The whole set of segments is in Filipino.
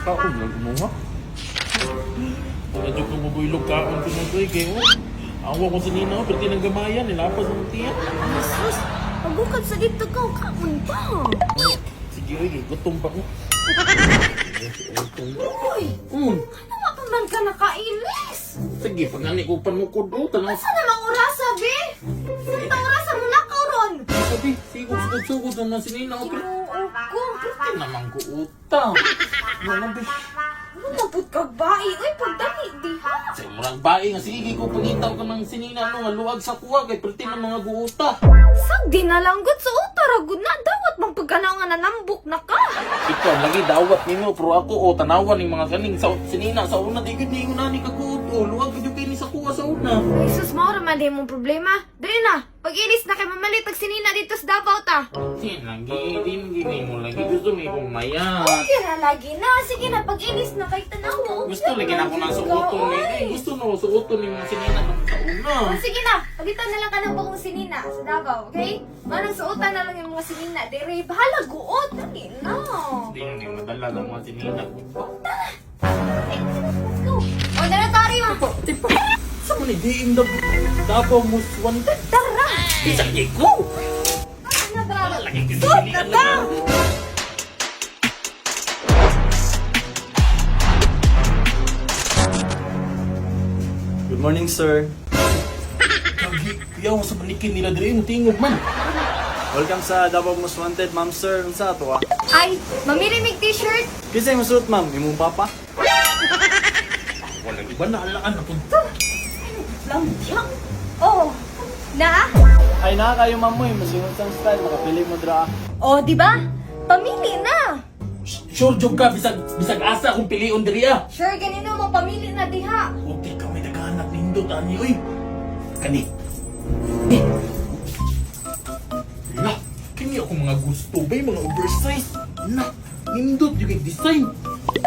kaon lang kumuha. Medyo kumubuilog kaon pinutoy kayo. Awa ko sa nina, pero tinanggamayan, nilapas ng tiyan. Jesus, pagbukat sa dito ka, kaon pa. Sige, oy, gutom pa ko. Uy, ano pa man ka nakailis? Sige, pagani ko panukod o, tanong. Asa namang orasa, be? Itang orasa mo na karon. Sabi, sigod-sugod naman si nina. Pero, Ko, naman ko utang. Wala, be. lumapot ka ba? Uy, pagdali, di ha? Sa murang bae nga, sige ko pangitaw ka ng sinina no, nga luwag sa kuwag, ay perti ng mga guuta. Sagdi na lang gud sa utara gud na dawat bang pagkanaw nga nanambok na ka. Ikaw, lagi dawat ninyo, pero ako, tanawan ng mga kaning sa sinina sa una, di ko na ni kaguot, luwag ko kayo ni sa kuwa sa una. Ay sus, maura man din mong problema. Dali na, pag-ilis na kay mamalit ang sinina dito sa Davao ta. Sige, lagi mo lagi, gusto mo ikong mayat. Okay na lagi na, sige na pag-ilis na kay tanaw. Gusto lagi na ako ng suoton ni, gusto na suoton ni mga sinina ng sa una. Sige na, pagitan na lang ka ng bagong sinina sa Davao, okay? Manang suotan na lang yung mga sinina. Dire, bahala guot. Dali na. Hindi nyo ni madala ng mga sinina. Let's go. O, Tario. Tipa, sa mga diin na Davao most wanted. Tara. Isang iko! Ano ba? Lagi ko Suot pilihan na lang. Good morning, sir. Lagi, kuyaw sa balikin nila dire, tingog man. Welcome sa Davao Most Wanted, ma'am, sir. Unsa ato ah? Ay, mamili mig t-shirt. Kinsa imong suot, ma'am? Imong papa? Walang iba na alaan na kung Lang tiyak. Oh, na? Ay, na kayo, ma'am mo. Masunod sa style. Makapili mo dra. Oh, di ba? Pamili na. sure job ka, bisag asa kung pilion diri ah. Sure, ganino mo pamili na diha. Huwag ka may naghahanap nindot, ani, uy. Kani. La, kini ako mga gusto ba mga oversize. Na, nindot yung design.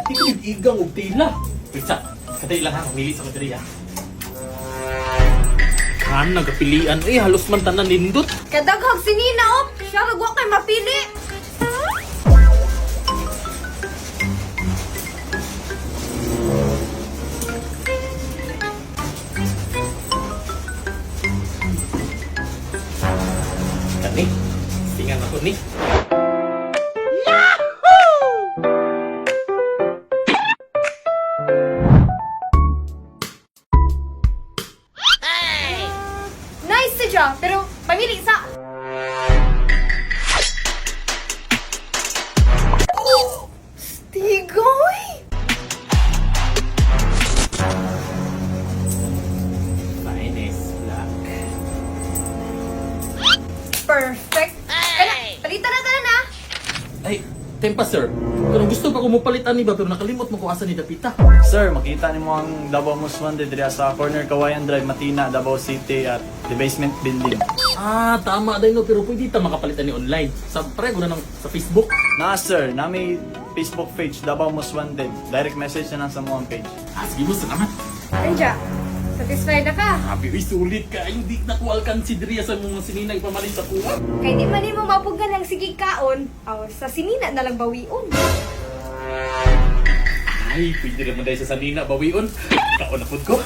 Di ko yung igang o tila. Wait, sa, katay lang ha, mamili sa madari ah. Kan, nagapilian, halos man tanan nindot. Kadaghag sinina, oh. Siya, wag kay mapili. Kani, tingnan ako ni. Nice siya, pero pamili sa... Oh! Stigoy! Finest black. Perfect! Kaya, palitan na tayo na! Ay, tempa sir. Pero gusto pa ko mupalitan ni ba pero nakalimot mo kung asa ni Dapita. Sir, makita nimo ang Davao Most Wanted diri sa corner Kawayan Drive, Matina, Davao City at the basement building. Ah, tama din no, pero pwede ta makapalitan ni online. Sa prego na ng sa Facebook. Na, sir, na may Facebook page, Davao Most Wanted. Direct message na lang sa mga page. Ah, sige mo, salamat. Anja, satisfied na ka? Happy, uy, sulit ka. Hindi na ko alkansidriya sa mga sininang ipamalit sa kuha. Kay di man mo mapugan ng sige kaon, aw sa sinina na lang bawion. Ay, pwede naman dahil sa sanina, bawion. Kaon na po ko.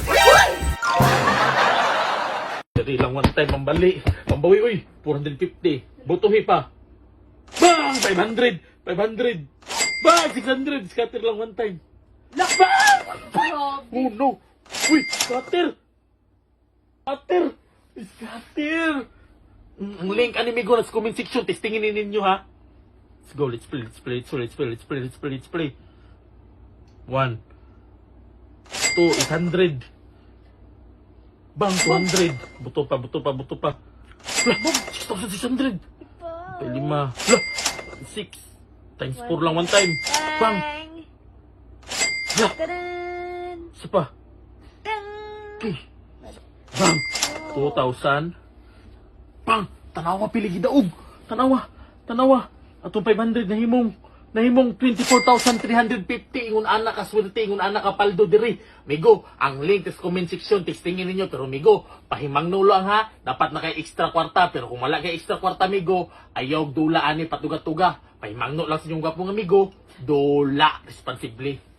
Dari lang one time, mambali. Mambawi, uy, 450. Butuhi pa. Bang! 500! 500! Bang! 600! Scatter lang one time. Bang! Oh no! Uy! Scatter! Scatter! Scatter! Ang link anime ko na sa comment section. Testingin ninyo ha. Let's go. Let's play. Let's play. Let's play. Let's play. Let's play. Let's play. Let's play. 1 2 800 Bang 200 Buto pa. Lah, bang 6,600 5 lah 6 times 4 lang one time. Bang lah isa pa. Okay. Bang 2,000 Bang tanawa pili gidaog. Tanawa atong 500 na himong nahimong 24,350 ingon anak ka swerte, ingon anak ka paldo diri. Migo, ang link sa comment section, textingin ninyo. Pero migo, pahimangno lang ha, dapat na kay extra kwarta. Pero kung wala kay extra kwarta migo, ayaw dula ani patuga-tuga. Pahimangno lang sa inyong gwapong amigo, dula responsibly.